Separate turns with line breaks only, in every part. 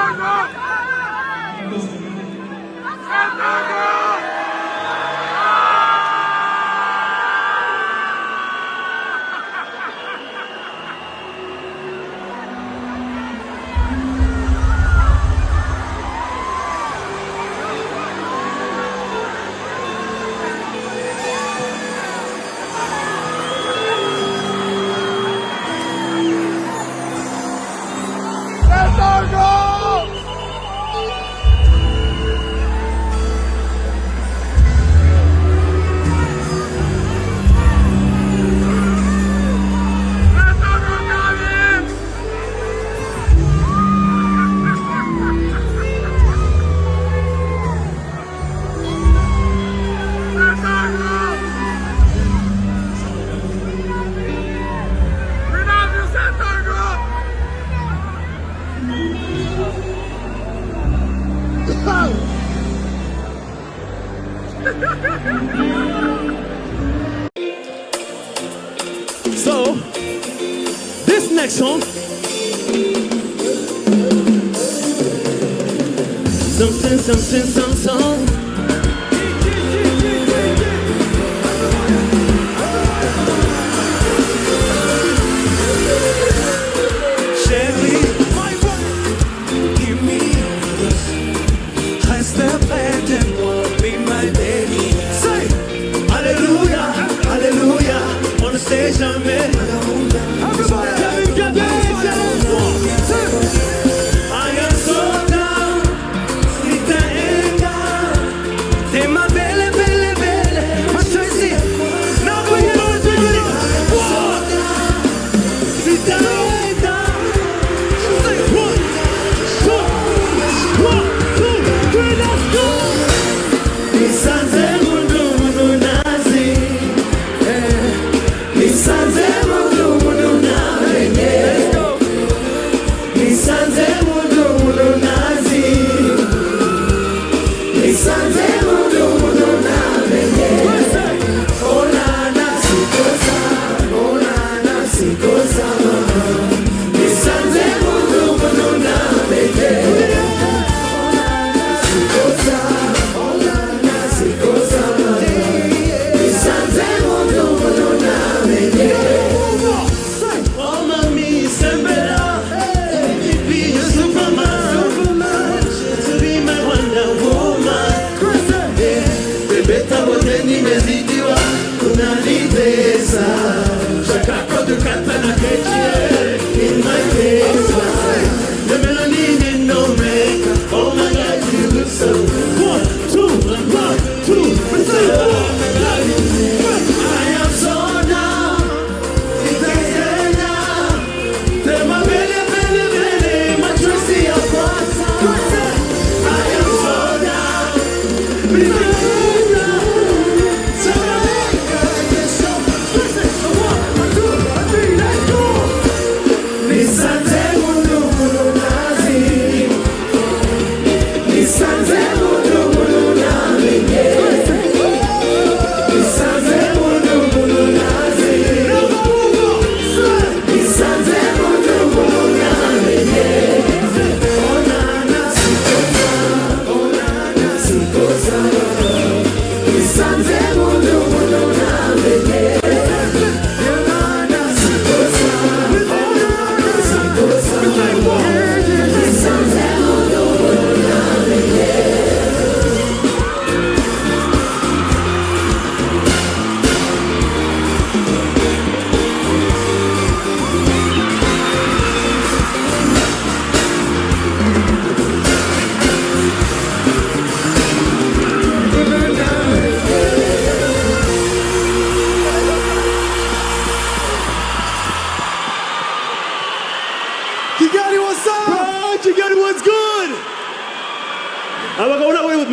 So, this next song, some song. Jamais.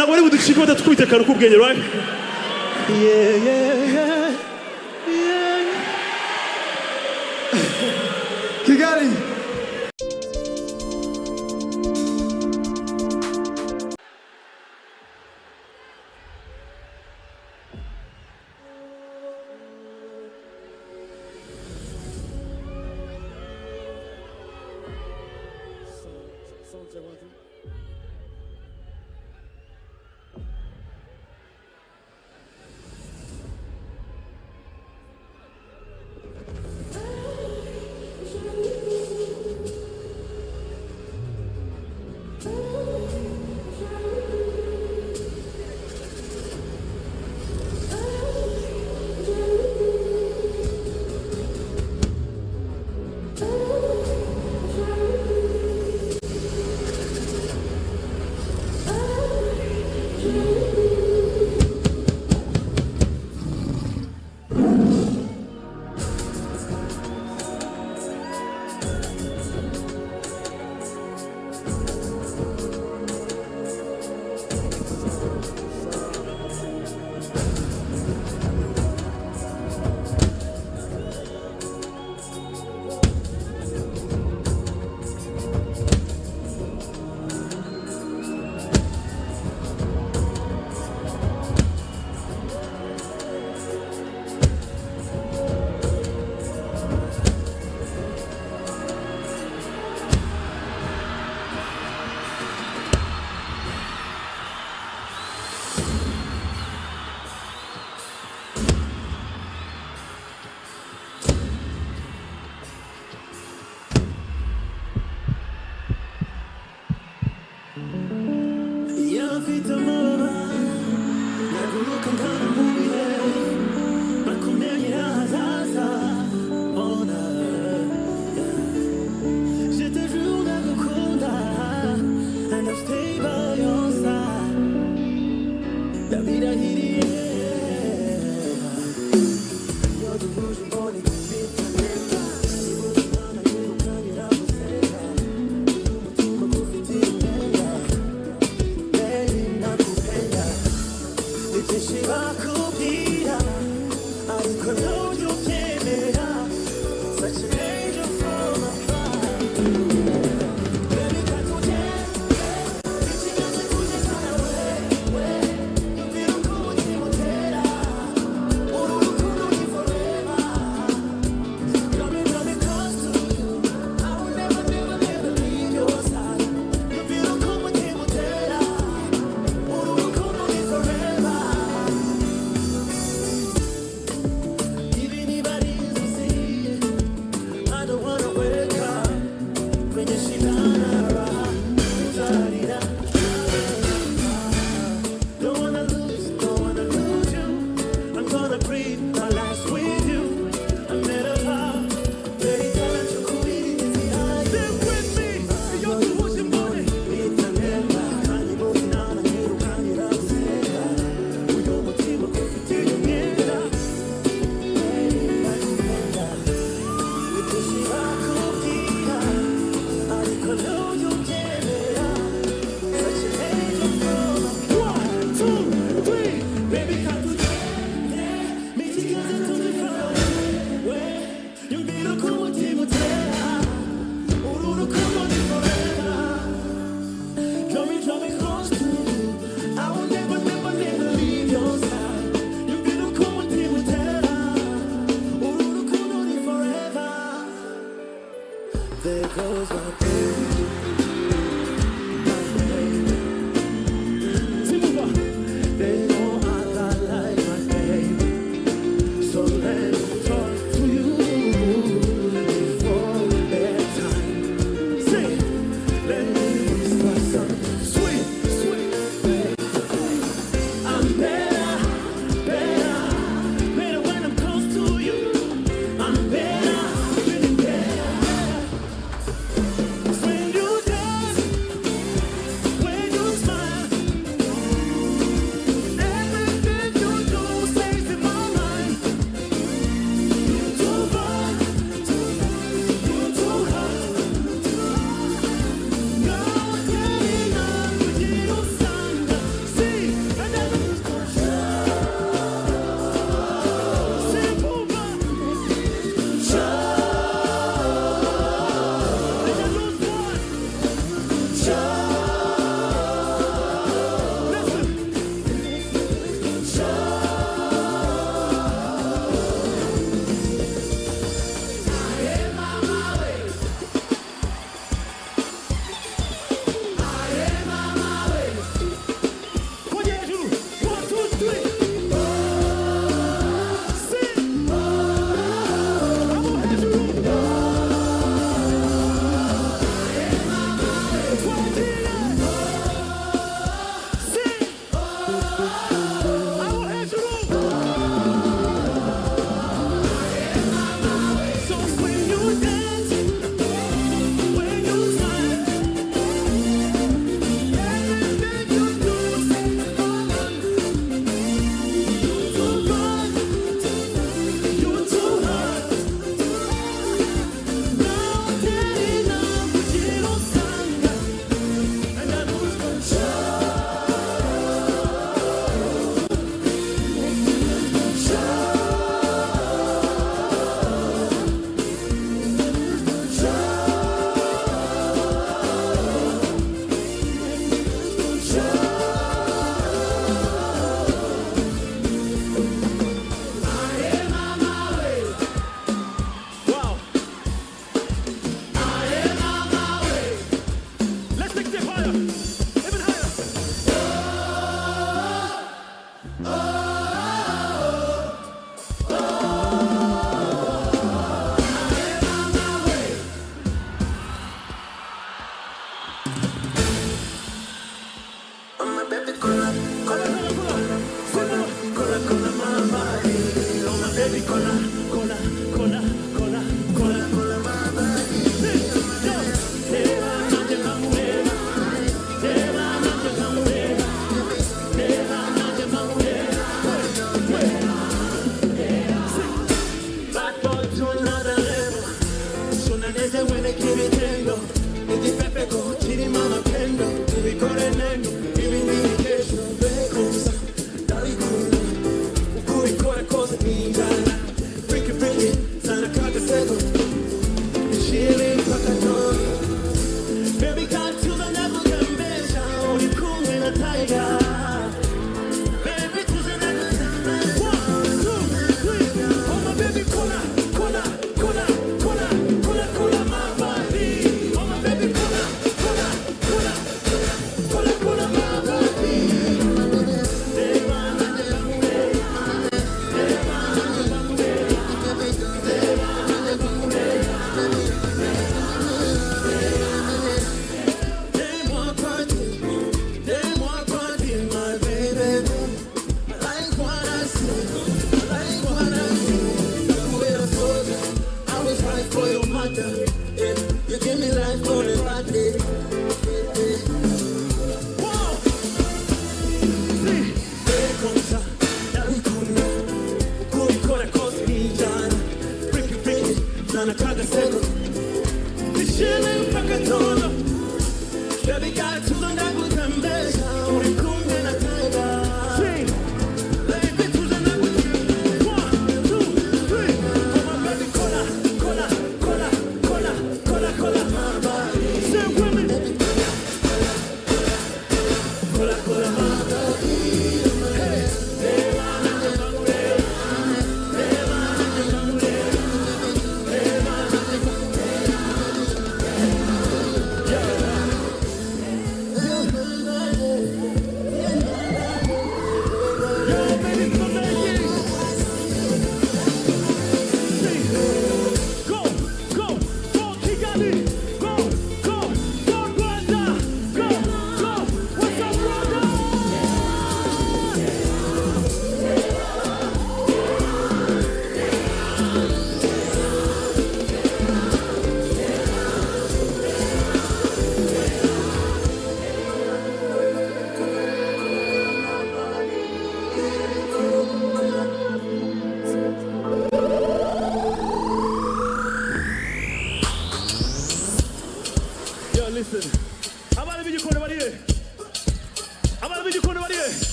Nabari budushika batatwite karuku ubwenge, right? Yeah.
Kigali.
Songs I want to ariko ntujya ubyemera. Such an angel from afar. Baby, katuje, ikiganza kugezana wewe. Yumvira uko umutima utera. Uru rukundo ni forever. Coming close to you. I will never leave your side. Yumvira uko umutima utera. Uru rukundo ni forever. Ibintu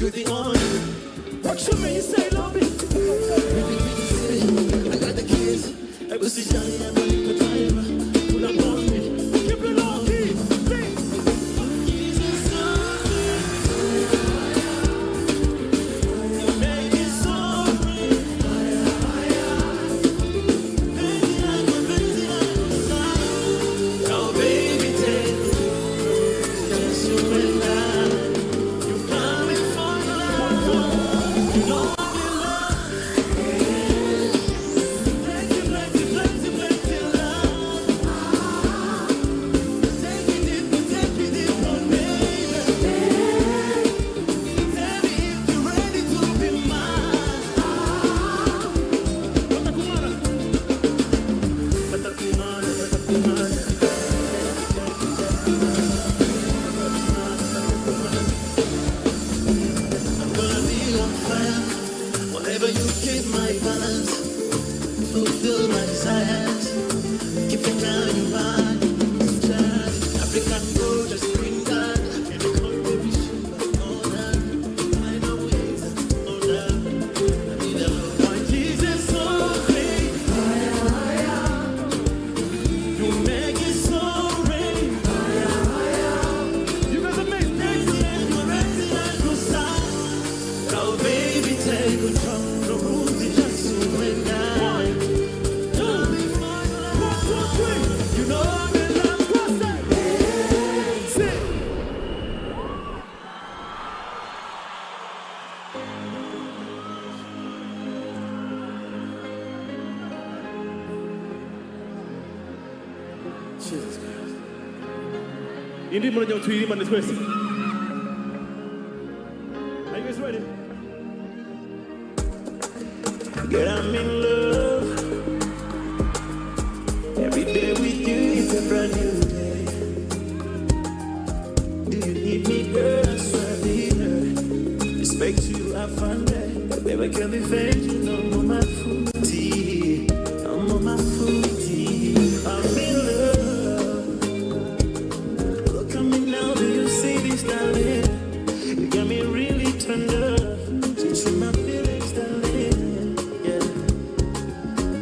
you're the only. What you mean you say love it? I got the keys. I was the Johnny, I'm running the driver. Pull up on me. Keep it on me.
Indi murajya tuyirimbane twese. Are you guys ready?
Girl, I'm in love. Every day with you is a brand new day. Do you need me, girl? I swear I need her. Respect you, I find that. Baby, can be fake, you know I'm on my footy. I'm on my footy. I'm in love. Look at me now, do you see this, darling? You got me really turned up. Chasing my feelings, darling. Yeah.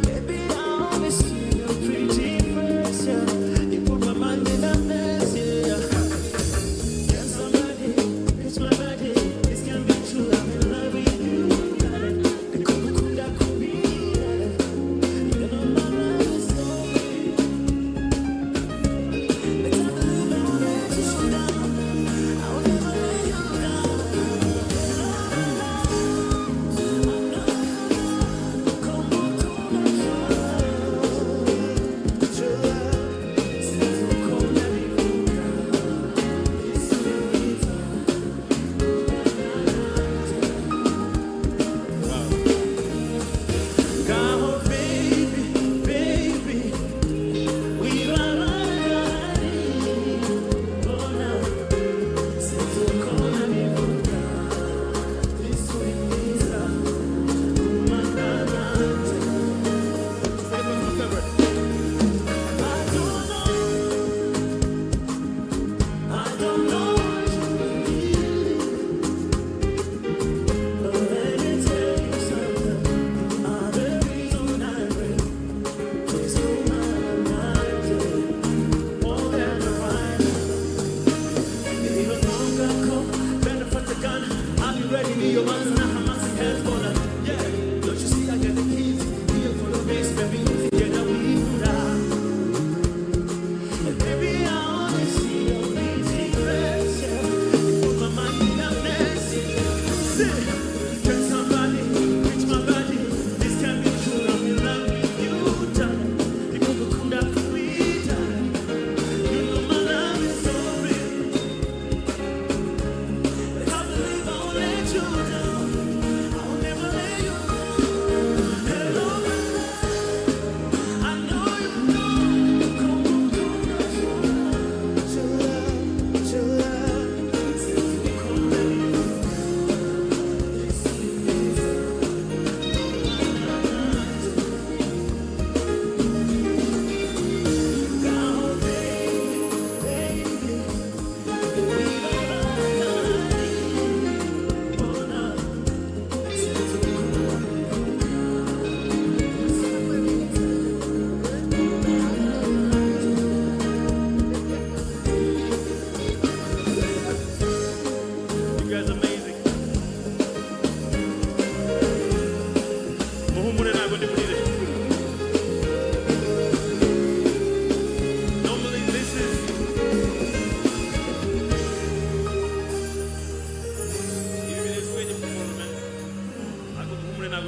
Baby, I always see your pretty face, yeah. You put my mind in a mess, yeah. Can somebody reach my body? This can be true, I'm in love with you, darling. The cool, that could be, darling. You know my love is so real. Let's have a little bit, let you down. I'll never let you down. Come, baby, baby, we are riding. Oh, now, since you come and you this sweet is my God.
Say what's my favorite.
I don't know what you need, but let me tell you something. You are the reason I breathe. Please don't mind more than a ride. Even though I come, benefit the gun, I'll be ready. Need your ones now, I'm not hands for them. Yeah, don't you see I got the keys? Here for the base, baby. Together we put out. And baby, I only see your pretty face, yeah. You put my mind in a mess, yeah. Can somebody reach my body? This can be true, I'm in love with you, darling. You could come down for me, darling. You know my love is so real. I believe I won't let you down. I will never let you go. Hello, my love. I know you know. Come on, your love. Since you come back, this is come, baby, baby. We are riding. Oh,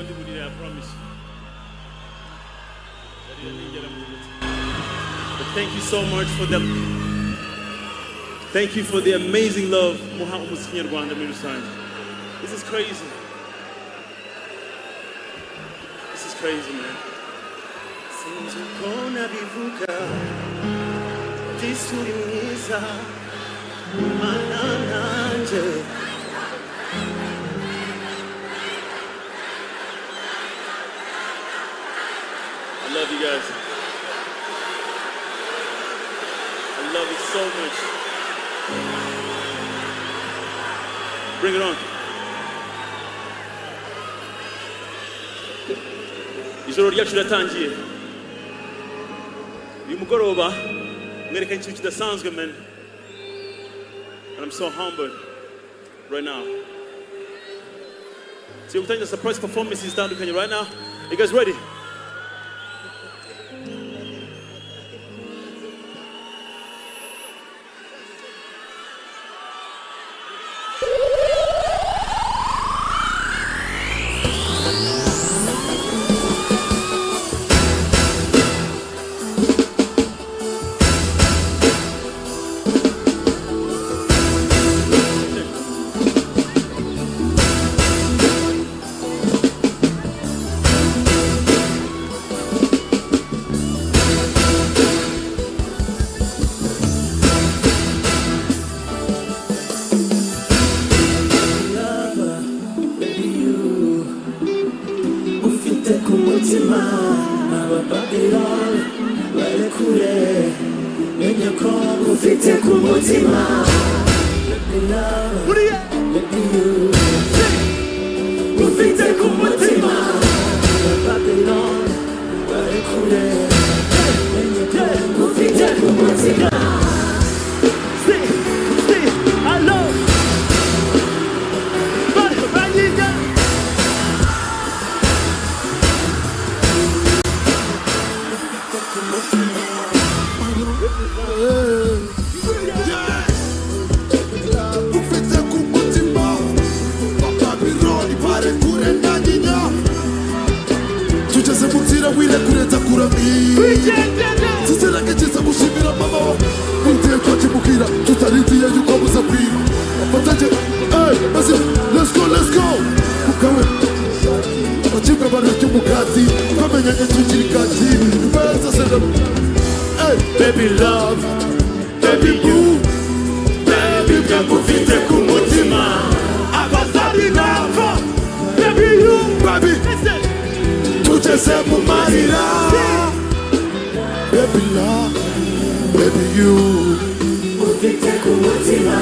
I promise you. But thank you so much for them. Thank you for the amazing love. This is crazy. This is crazy, man. I love you guys. I love you so much. Bring it on. Ijoro ryacu riratangiye. Uyu mugoroba mwerekanye ikintu kidasanzwe, man. And I'm so humbled right now. So you're the surprise performance is zitandukanye right now. You guys ready? Baby love, baby you, baby ufite ku mutima. Abasabi nava, baby you, baby tugeze mu marira. Baby love, baby you, ufite ku mutima.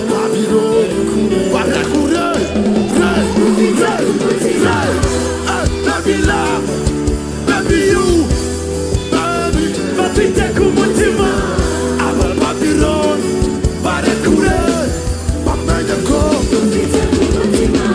Babiro, barakure, baby love, baby you. Ufite ku mutima. Aba Babylon barekure bamenye ko ufite ku mutima.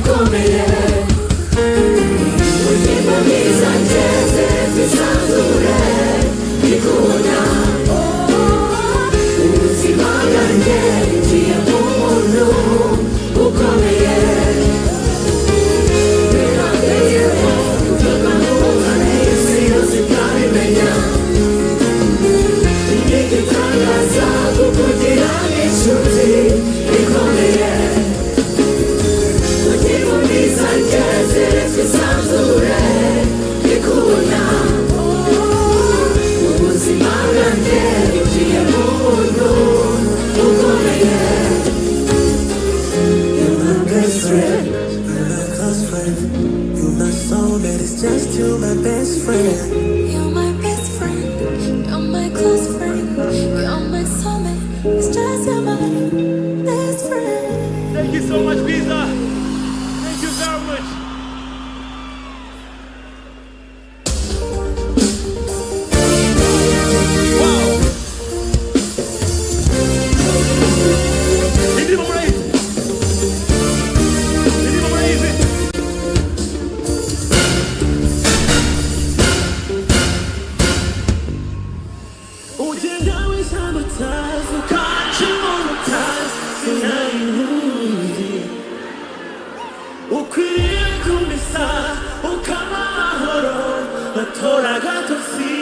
ikomeye Mutima mwiza ngeze twisanzure Ndikubona ubuzima bwanjye ngiye mu muntu ukomeye Birateyeho kuvuga nk'umwana isi yose ikabimenya Igitangaza kukugira inshuti ikomeye Mutima mwiza ngeze twisanzure Ndikubona ubuzima bwanjye ngiye mu muntu ukomeye You're my best friend, you're my close friend You're my soulmate, it's just you, my best friend
You're my best friend, you're my close friend, you're my soulmate, it's just you're my best friend.
Thank you so much, Visa. Thank you very much. Wow. Hindi mo maraise. Hindi mo maraise.
Ugenda wishamutaza ukacamo umutaza sinayihuzi Ukwiriye kumisa ukaba amahoro batora agatotsi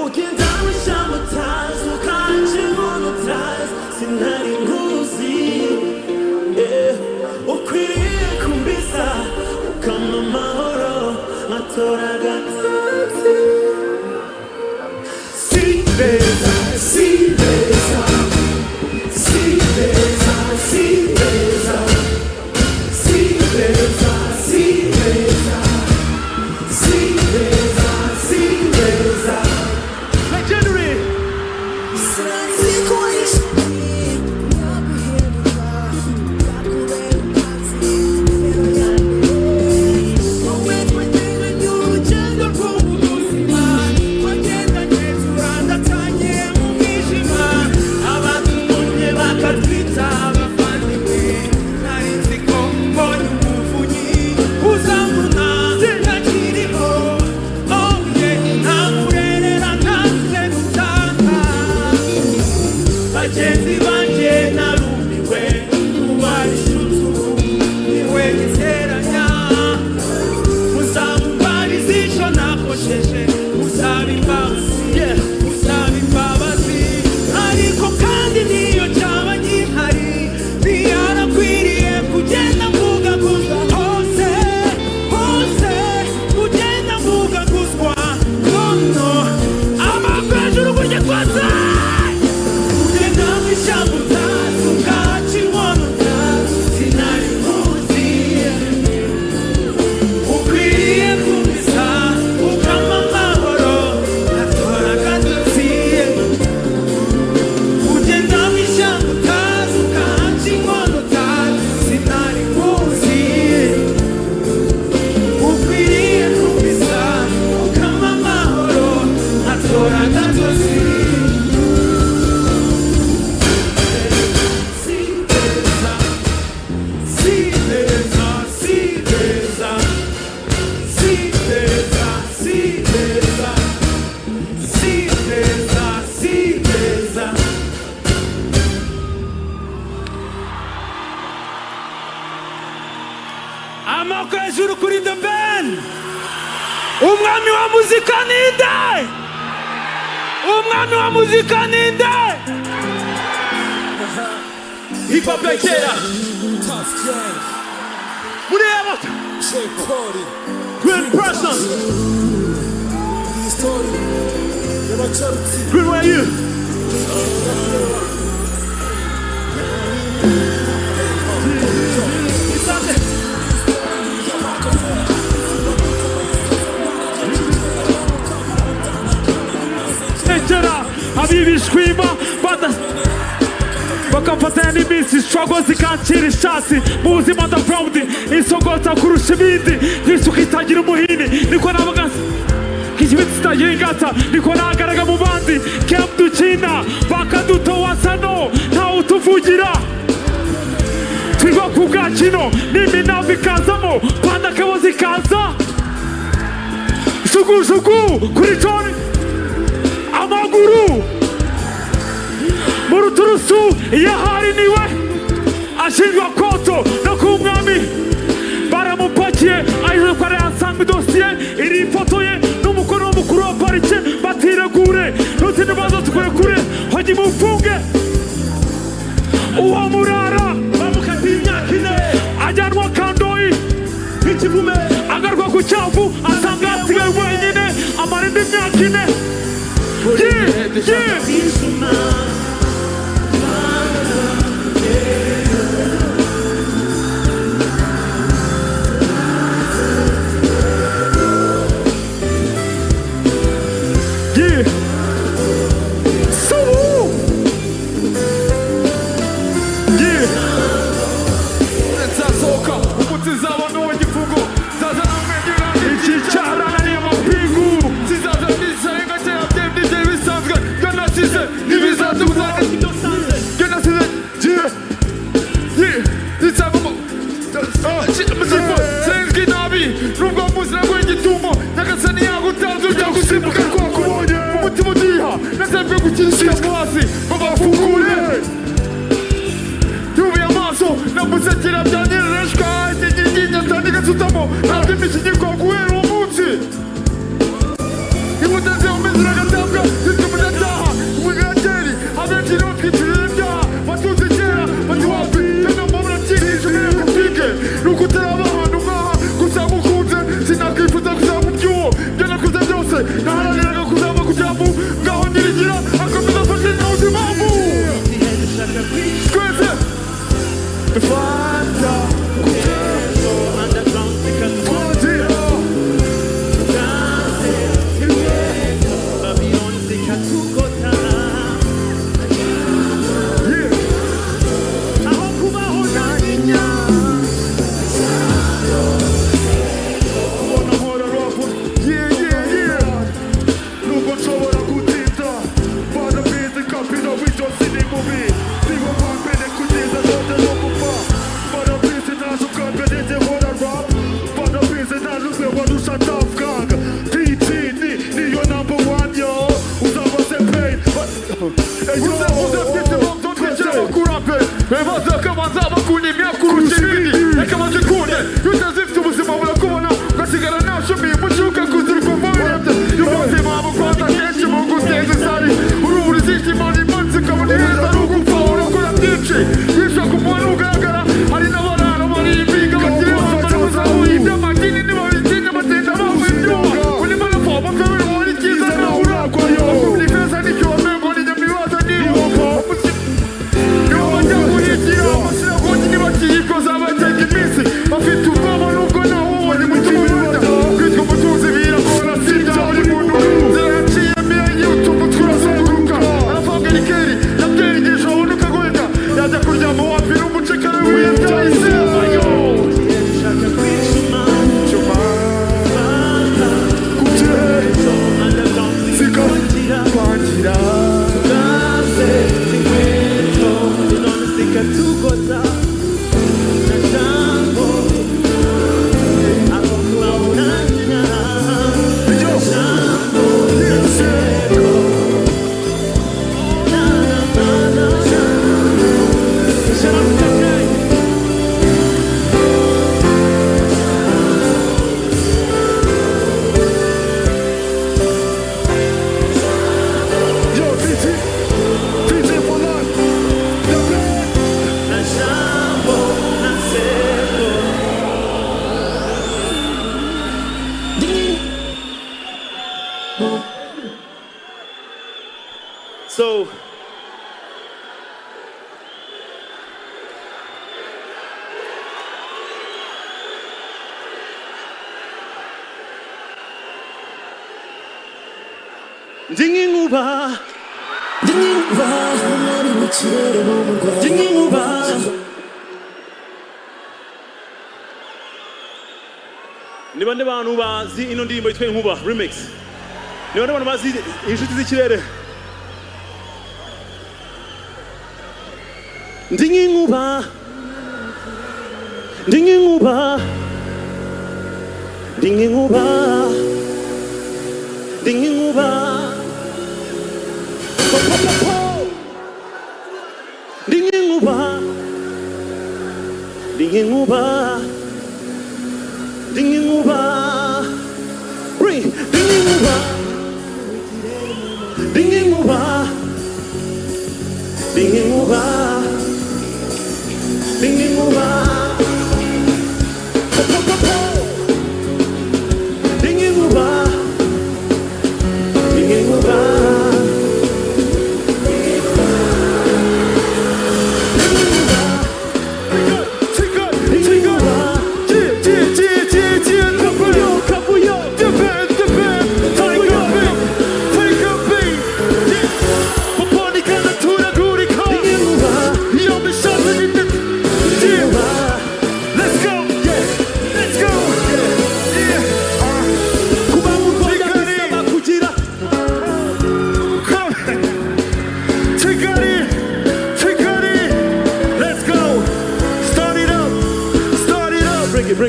Ugenda wishamutaza ukacamo umutaza sinayihuzi Ukwiriye kumisa ukaba amahoro batora agatotsi Sibeza, sibeza, sibeza, sibeza, sibeza, sibeza, sibeza, sibeza.
Legendary.
Bagenzi banje narumiwe ubari shutu niwe giteranya Muzamubariza ico nakosheje Musaba imbabazi Ariko kandi niyo cyaba gihari Ntiyarakwiriye kugenda mvuga gusa Hose kugenda mvuga guswa Nono amapejuru kujya kwasa
Amoko hejuru kuri The Ben. Umwami wa muzika ninde? Umwami wa muzika ninde? Hip hop ya kera. Mureba. Great person. Great, where are you? Habibi shkwima bakafatanya n'iminsi struggle zikancira ishasi mu buzima ndaprawudi isogota kurusha ibindi nk'isuka itagira umuhini niko navuga nk'ikibiti kitagira ingata niko nagaraga mu bandi kemdukina bakadutowa sano ntawe utuvugira twirwa ku bwakino n'iminamba ikazamo panda kabo zikaza jugujugu kuri toni amaguru mu ruturusu yahari niwe ashinjwa koto no ku mwami baramupakiye ahise ko arayasanga idosiye iri ifoto ye n'umukono w'umukuru wa parike batiregure n'utundi baza tukore kure hogi mufunge uwo murara bamukatiye imyaka 4 ajyanwa kandoyi nk'ikivume agarwa ku cyavu asanga hasigaye wenyine amara indi myaka 4
So, Dinginguba, ni bande bantu bazi ino ndirimbo yitwa Inkuba remix. Ni bande bantu bazi inshuti z'ikirere. Dinginguba, Dinginguba, dinginguba, dinginguba, dinginguba, dinginguba, dinginguba, bring dinginguba, dinginguba, dinginguba, dinginguba.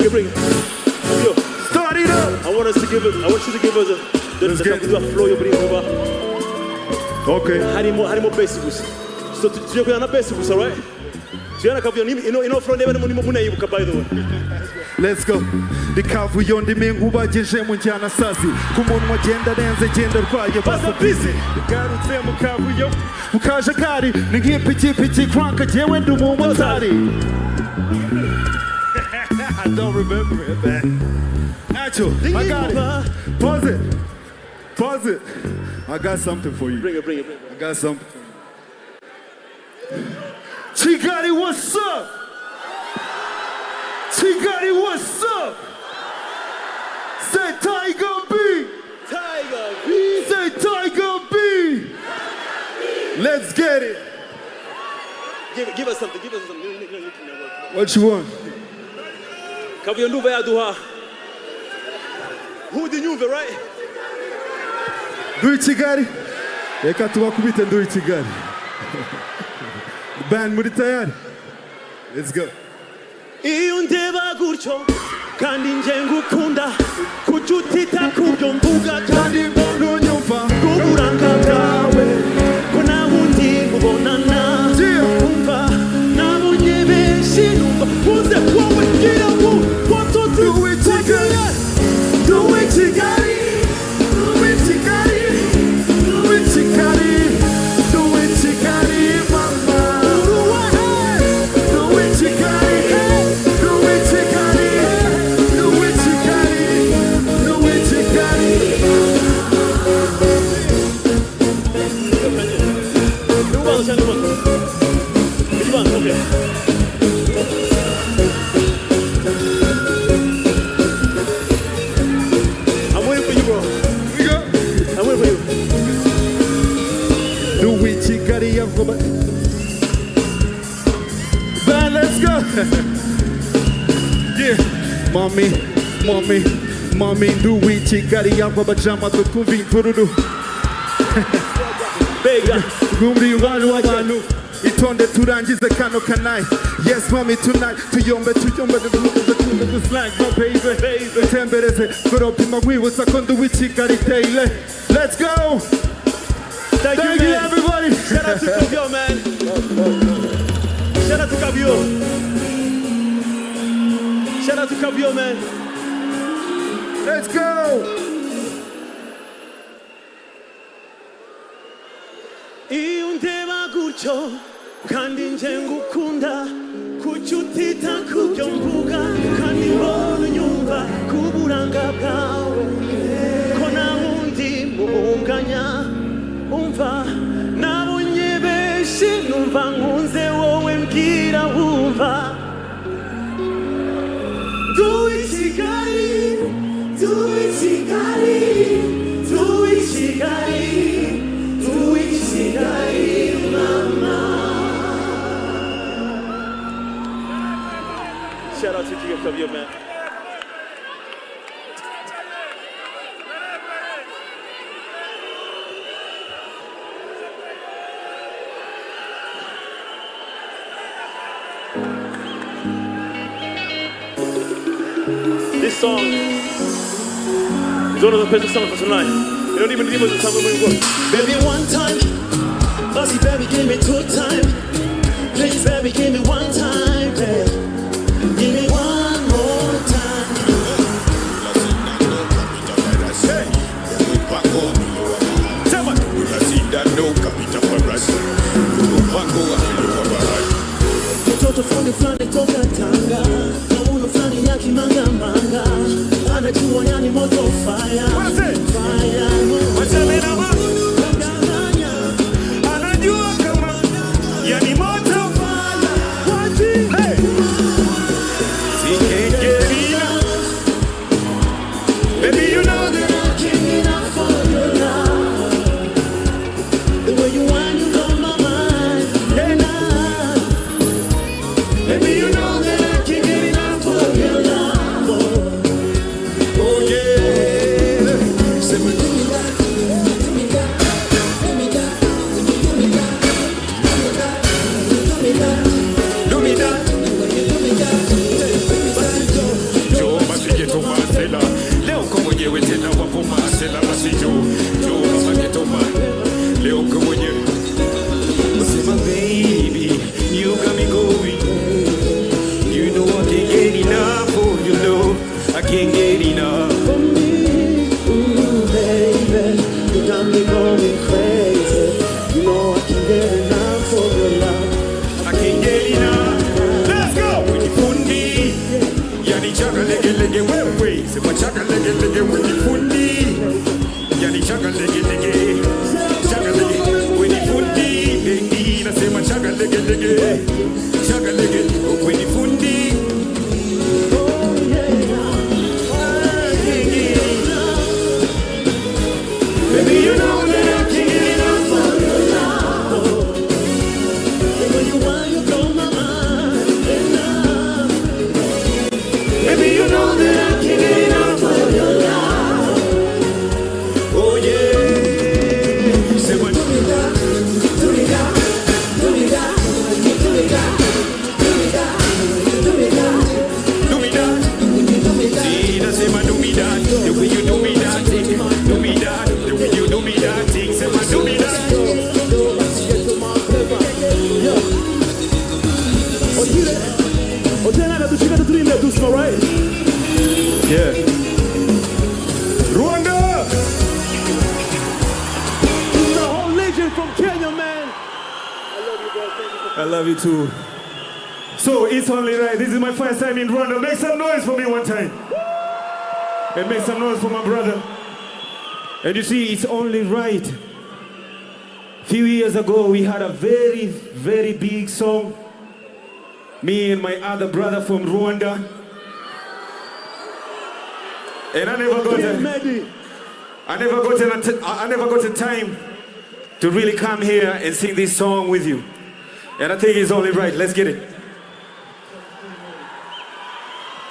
Bring it. Yo, start it up. I want you to give us the flow you're bringing over.
Okay.
Harimo basics. So you're going to basics, all right? So you're going to flow never by the way.
Let's go. The kavu yondi menguba jeje munjana sasi. Kumunwa genda denze genda rwaye basa busy. Garutse mu kavu yo. Mukaje kari ni nk'ipiki crank jewe ndumumotari. I don't remember it, man. Nacho, I got it. Pause it. I got something for you.
Bring it.
I got something for you. Chigari, what's up? Chigari, what's up? Say Tiger B. Say Tiger B. Let's get it.
Give us something.
What you want?
Kavuyo nduva yaduha. Who the nyumve, right?
Do it Kigali. Reka tubakubite do it Kigali. Band muri tayari. Let's go.
Iyo ndeba gutyo kandi nje ngukunda kucutita kubyo mvuga kandi mbona unyumva kuburanga bwawe ko nta wundi ubonana umva nabonye benshi numva uze wowe gira ngo what to do with Kigali. Do it Kigali. Do it Kigali. Do it Kigali. Do it Kigali mama. Do it Kigali. Do it Kigali. Do it Kigali. Do it Kigali. Okay. I'm waiting for you, bro.
We go.
I'm waiting for you.
Do it Kigali yavuba. Band, let's go. Yeah. Mommy, do it Kigali yavuba jama tukumva imvururu.
Bega.
Gumri abantu abantu itonde turangize kano kanayi. Yes mommy tonight tuyombe the slang my baby tembereze koropima wibutsa ko ndu w'Kigali daily. Let's go.
Thank you, man.
Everybody.
Shout out to Kavuyo, man. Shout out to Kavuyo. Shout out to Kavuyo, man.
Let's go.
Iyo ndeba gutyo kandi nje ngukunda kucutita kubyo mvuga kandi mbona unyumva kuburanga bwawe ko nta wundi mubunganya umva nabonye benshi numva nkunze wowe mbwira wumva. Do it Kigali. Do it Kigali. Do it Kigali. Do it Kigali mama. Shout out to Kavuyo, man. this song is one of the best songs tonight. You don't even need to tell me where you go. Baby, one time. Bossy, baby, give me 2 time. Please, baby, give me 1 time. Baby. Give me 1 more time. Mtoto fulani fulani toka Tanga, na uno fulani ya kimanga manga, anajua yani moto fire, fire. Anajua kama yani moto fire. Hey. Baby, you know that I can't get enough for your love. The way you want, you blow my mind. Hey, now. Baby, you know that I can't get enough for your love. Oh yeah. Say, do me that, do me that, do me that, do me that, do me that, do me that, do me that.
Joe, Mafigeto Marcella, Leo como lleve tena wapo Marcella, Masi Joe, Mafigeto Marcella, Leo como lleve. Say my baby, you got me going. You know I can't get enough of your love. I can't get enough.
For me, baby, you got me going crazy. You know I can't get enough of your love.
I can't get enough. Let's go. When you fundi, yani chaka lege lege wewe. Say my chaka lege lege when you fundi, yani chaka lege lege, chaka lege when you fundi. Baby, I say my chaka lege lege, chaka lege when you fundi.
Baby, you know that I can't get enough for your love. The way you want, you blow my mind. Enough. Baby, you know that I can't get enough for your love.
Oh yeah. Say what?
Do me that, do me that, do me that, do me that, do me that, do me that,
Do me that.
do me that.
See, that's say my do me that. The way you do me that thing. Do me that. The way you do me that thing. Say my do me that.
Right?
Yeah. Rwanda.
The whole legend from Kenya, man.
I love you too. So it's only right. This is my first time in Rwanda. Make some noise for me one time. And make some noise for my brother. And you see, it's only right. A few years ago, we had a very, very big song. Me and my other brother from Rwanda. And I never got a time to really come here and sing this song with you. And I think it's only right. Let's get it.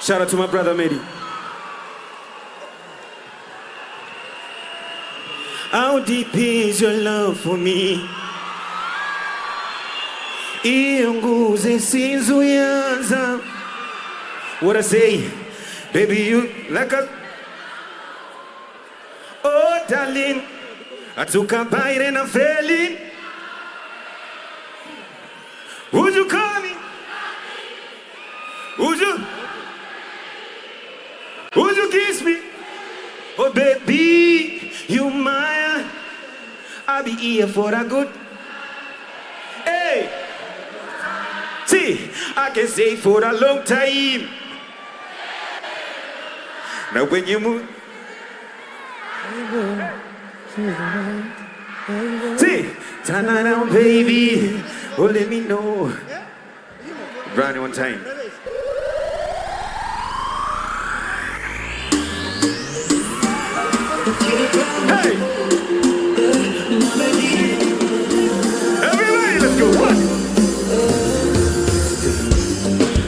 Shout out to my brother Medi. How deep is your love for me? Ionguze sinzuyanza. What I say, baby, you like a. Oh, darling, I took a bite and I fell in. Would you call me? Would you kiss me? Oh, baby, you mine. I'll be here for a good. Hey, see, I can say for a long time. Now when you move. See, turn around, baby. Oh, let me know. Run one time. Hey! Everybody, let's go. What?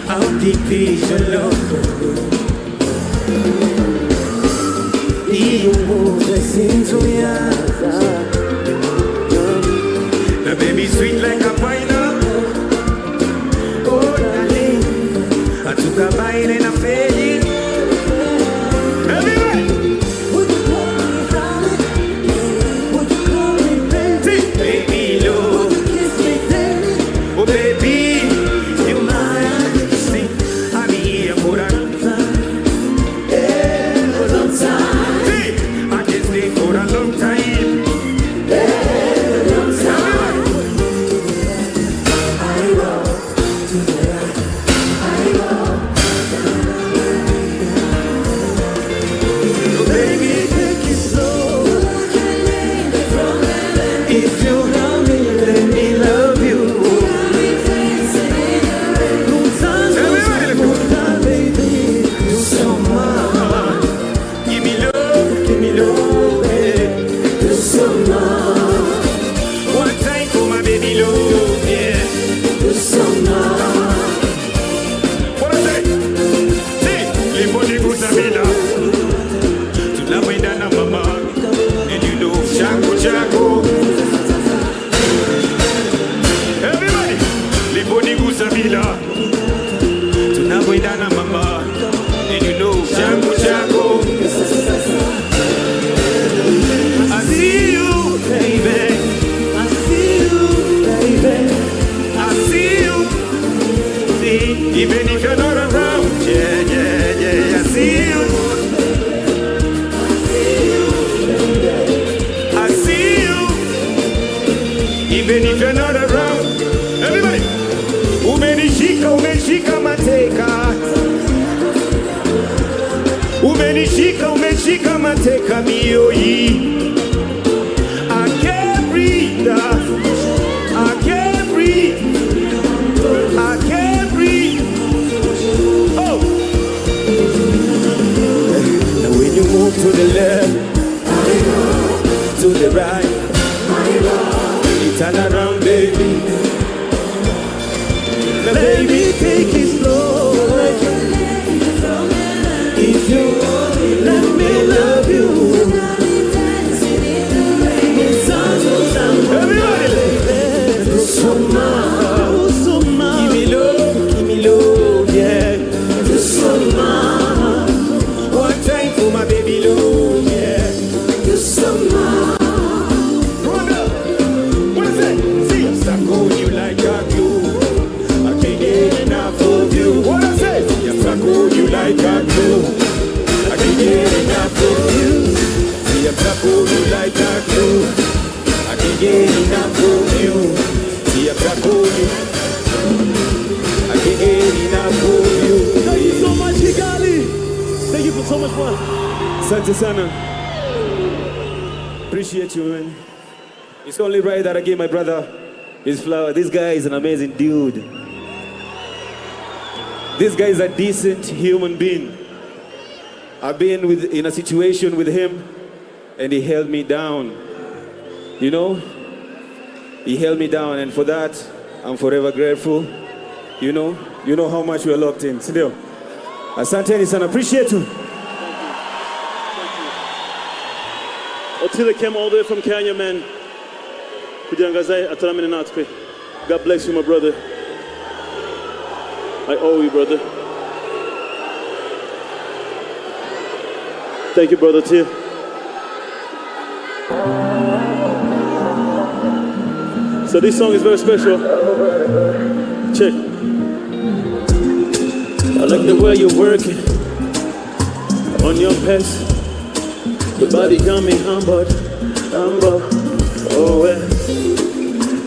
How deep is your love? The baby sweet like a pineapple. Oh, darling, I took a bite and I fell in. nigusa bila. Tunapendana mama, and you know changu chako. Everybody, lipo nigusa bila. Tunapendana mama, and you know changu chako. I see you, baby. I see you, baby. I see you. See, even if you're not around, yeah, I see you. I see you. Even if you're not around, everybody. Umenishika mateka. Umenishika mateka mioyi. I can't breathe. I can't breathe. I can't breathe. Oh. Now when you move to the left, to the right, you turn around, baby. Now baby, take it slow. If you let me love you. Everybody, so much. Give me love, yeah. So much. One time for my baby love, yeah. So much. Run up. What is it? See, I'm stuck on you like a glue. I can't get enough of you. What I say? See, I'm stuck on you like a glue. I can't get enough of you. See, I'm stuck on you like a glue. I can't get enough of you. See, I'm stuck on you. I can't get enough of you.
Thank you so much, Kigali. Thank you for so much fun.
Asante sana. Appreciate you, man. It's only right that I gave my brother his flower. This guy is an amazing dude. This guy is a decent human being. I've been in a situation with him, and he held me down. You know? He held me down, and for that, I'm forever grateful. You know how much we are locked in. Sindio? Asante sana. Appreciate you.
Otile came all the way from Kenya, man. Kujangazae ataramene natwe. God bless you, my brother. I owe you, brother. Thank you, brother Tia. So this song is very special. Check. I like the way you're working on your pace. Your body got me humbled. Oh, well.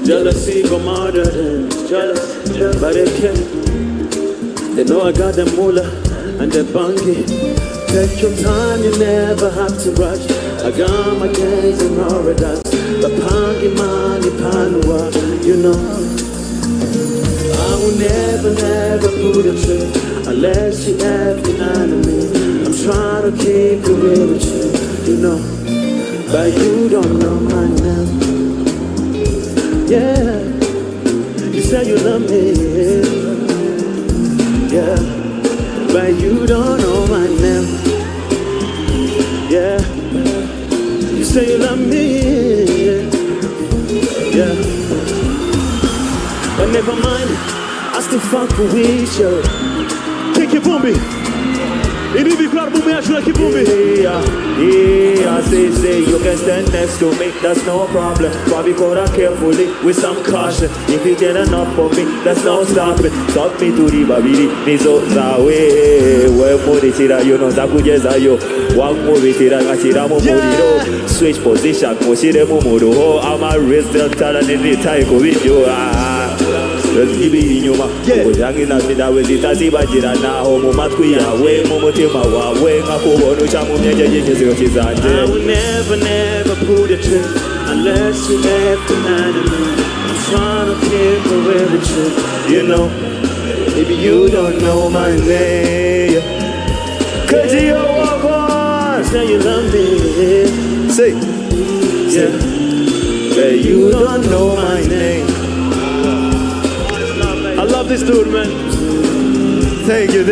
Jealousy go murder them. Jealous, but they can't. They know I got the moolah and the bungie. Take your time, you never have to rush. I got my days in paradise. The pangi mani panwa, you know. I will never put a trick unless you have an enemy. I'm trying to keep it real with you know. But you don't know my name. Yeah, you say you love me. Yeah, but you don't know my name. Yeah, you say you love me. Yeah, but never mind, I still fuck with you. Take your boomy. Ini bikrar boomy ashura ki boomy.
Yeah, say you can stand next to me, that's no problem. Probably go carefully with some caution. If you get enough of me, that's no stopping. Talk me to the babiri, nizo zawe. We murichira you know zakujeza yo. Wang murichira ngachira mu muriro. Switch position, koshire mu muruho. Ama raise the talent in the taiko video. Ibi inyuma kujangira bidawe zitazibajira naho mu matwi yawe mu mutima wawe nkakubona uca mu myejeje nyezo zanje.
I will never put a trick unless you have an enemy. I'm trying to keep away the truth, you know.
Maybe you don't know my name. Cause you walk on.
Say you love me.
Say,
Yeah.
hey, you don't know my name.
I love this dude, man.
Thank you.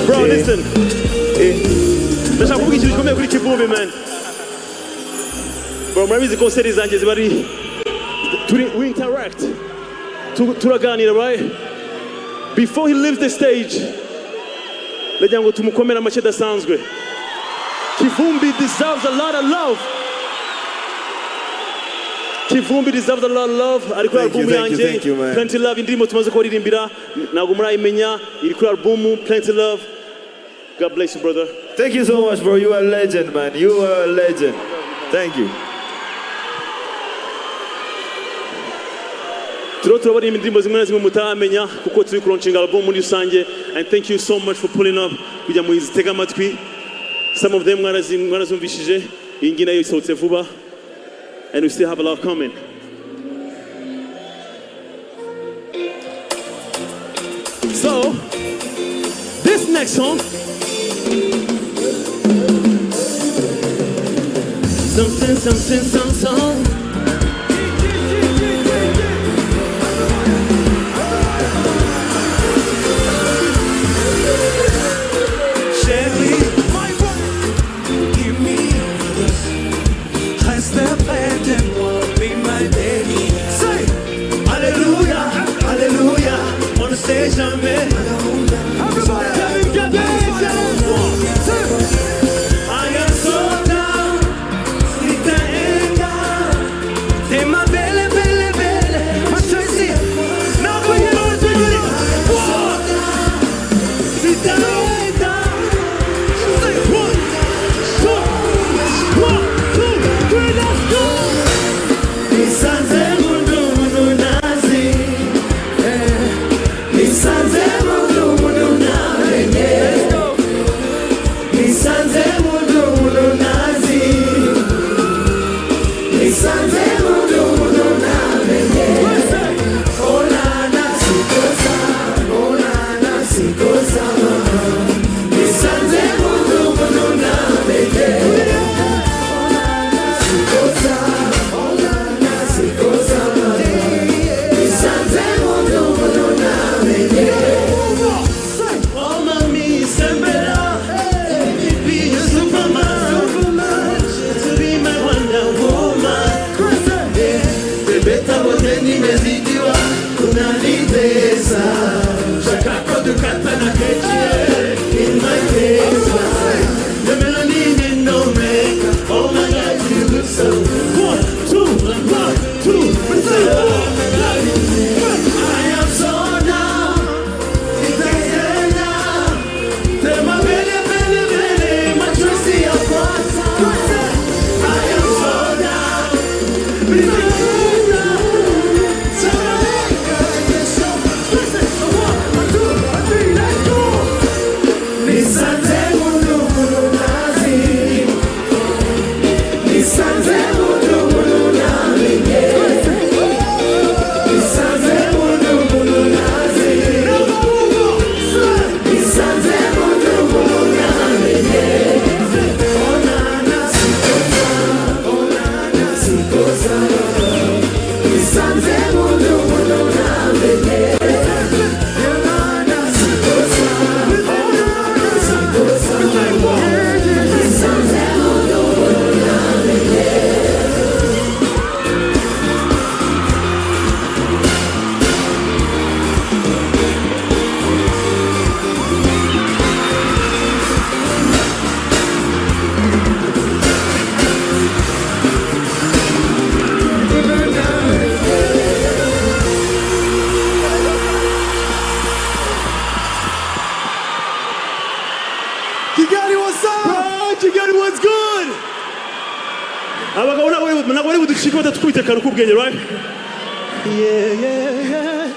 Bro, listen. Ndashaka kuvuga ikintu gikomeye kuri Kivumbi, man. Bro, murabizi konseri zanjye ziba ari we interact. Turaganira, right? Before he leaves the stage, ndagira ngo tumukomere amashyi adasanzwe. Kivumbi deserves a lot of love. Kivumbi deserves a lot of love. Ari kuri album yanjye Plenty Love, indirimbo tumaze kuririmbira ntabwo murayimenya, iri kuri album Plenty Love. God bless you, brother.
Thank you so much, bro. You are a legend, man. You are a legend. Thank you.
Turabona indirimbo zimwe na zimwe mutamenya kuko turi launching album muri rusange, and thank you so much for pulling up kujya muzitega amatwi. Some of them mwarazumvishije, iyi ngi nayo isohotse vuba, and we still have a lot coming. So, this next song, something.
Jamais. I am so down, nitaenda. Tema bele bele bele, machozi. Na kwenye roho nitaenda. Say 1, 2, 3, let's go. Nisanze mundu nazi. Nisanze mundu nazi. Nisanze mundu nazi. Nisanze mundu nazi. Ona nasikosa, ona nasikosa. Nisanze mundu nazi. Ona nasikosa, ona nasikosa. Nisanze mundu nazi. Oh mami, sembera, be a superman, to be my Wonder Woman. Bebeta wote nimezidiwa, unanitesa. Shakako dukata na kechie, in my face. The melanin no makeup, oh my God, you look so. 1, 2, 1, 2, 3. I am so down. Nitaenda. Tema bele bele bele, machozi ya kwanza. I am so down. Nitaenda. So 1, 2, 3, let's go. Nisanze mundu nazi. Nisanze mundu nazi. Nisanze mundu nazi. Nisanze mundu nazi. Ona nasikosa, ona nasikosa. Nisanze mundu nazi. Ona nasikosa, ona nasikosa. Nisanze mundu nazi.
Kigali, what's up? Bro, Kigali, what's good? Abagabo ntabwo bari buducike batatwite kare k'ubwenge, right? Yeah.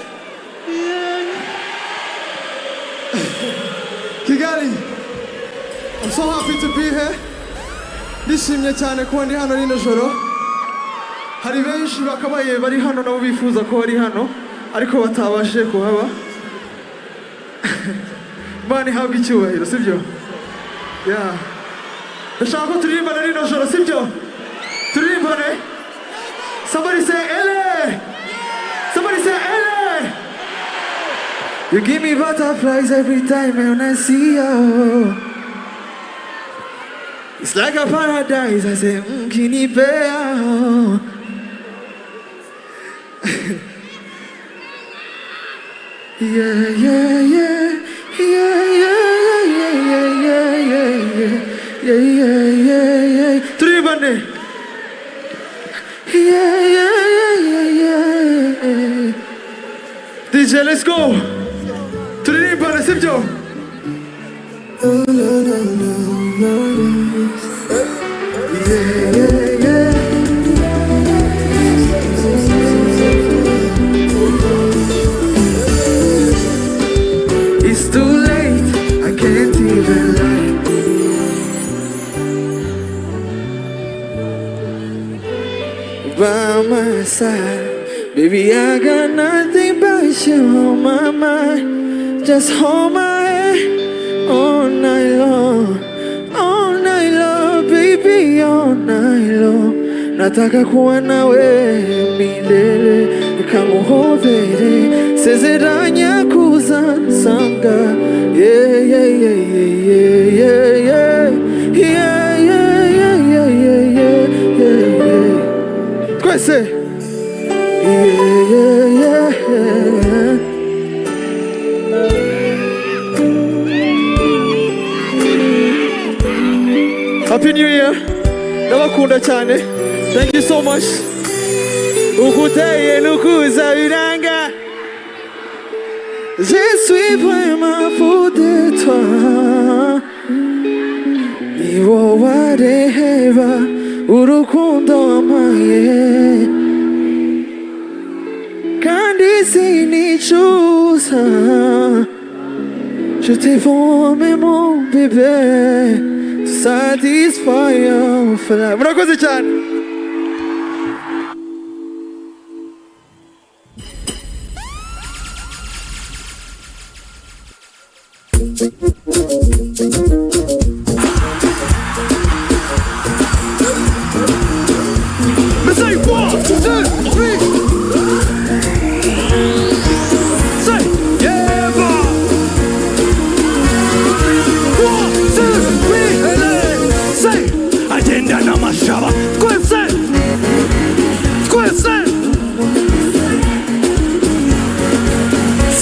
Kigali, I'm so happy to be here. Ndishimye cyane kuba ndi hano rino joro. Hari benshi bakabaye bari hano nabo bifuza ko bari hano ariko batabashije kuhaba. Bani habwa icyubahiro, sibyo? Yeah. Ndashaka ko turirimbana rino joro, sibyo? Turirimbane. Somebody say ele. Somebody say ele. You give me butterflies every time when I see you. It's like a paradise. I say, kinipea. Yeah, yeah, yeah, yeah, yeah, yeah, yeah, yeah, yeah, yeah, yeah. Three bande. Yeah, yeah, yeah, yeah, yeah. DJ, let's go. Three bande, sip Joe. Yeah, yeah, yeah. It's too late, I can't even lie. By my side, baby, I got nothing but you on my mind. Just hold my hand all night long, baby, all night long. Nataka kuwa nawe milele, nikamuhovere, sezeranya kuzasanga. Yeah, yeah, yeah, yeah, yeah, yeah, yeah, yeah, yeah, yeah, yeah, yeah, yeah, yeah. Kwese. Yeah, yeah, yeah, yeah. Happy New Year. Ndabakunda cyane. Thank you so much. Ukuteye nukuza biranga. Je suis vraiment fou de toi. Niwo wareheba urukundo wamaye. Kandi sinicuza. Je t'ai formé mon bébé. Satisfy your fly. Murakoze cyane.
Say 1, 2, 3. Say yeah, boy. 1, 2, 3. Say agenda na mashaba. Kwese.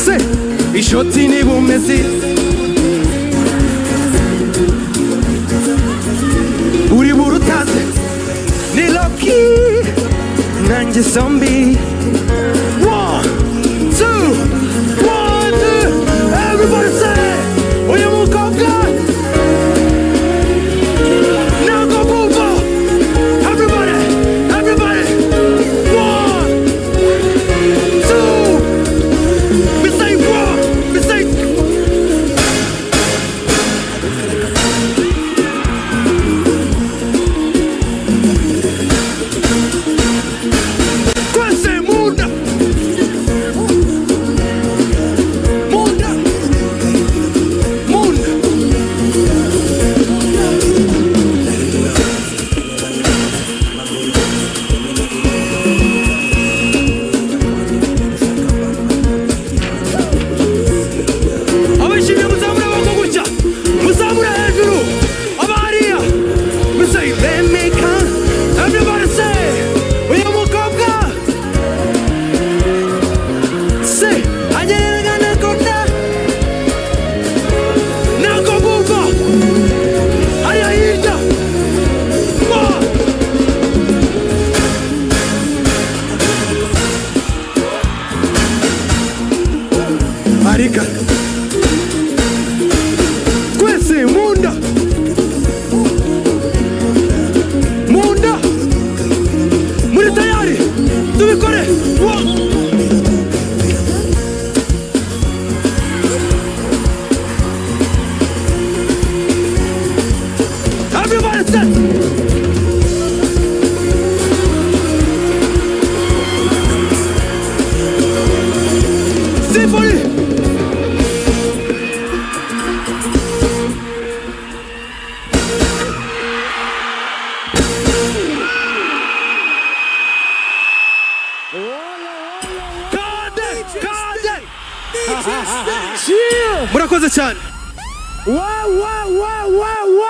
Say ishoti ni bumezi. Uri burutaze. Ni Loki. Nanje zombie. 1, 2, 1, 2. Everybody say, oye mukobwa. Now go move on. Everybody. 1, 2. We say 1. We say. Kwese mu.
murakoze cyane.
Wow, wow, wow, wow, wow.